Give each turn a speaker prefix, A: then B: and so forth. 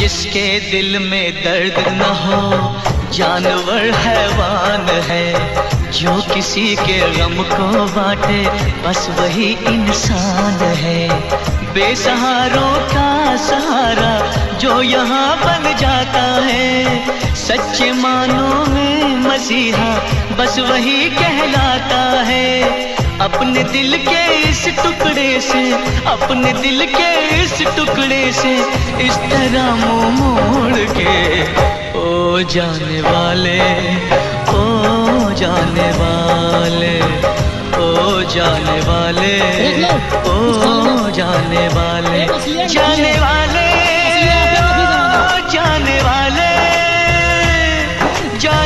A: जिसके दिल में दर्द न हो जानवर हैवान है, जो किसी के गम को बांटे बस वही इंसान है। बेसहारों का सहारा जो यहाँ बन जाता है, सच्चे मानों में मसीहा बस वही कहलाता है। अपने दिल के इस टुकड़े से, अपने दिल के इस टुकड़े से इस तरह मुंह मोड़ के, ओ जाने वाले, ओ जाने वाले, ओ जाने वाले, ओ जाने वाले, जाने वाले।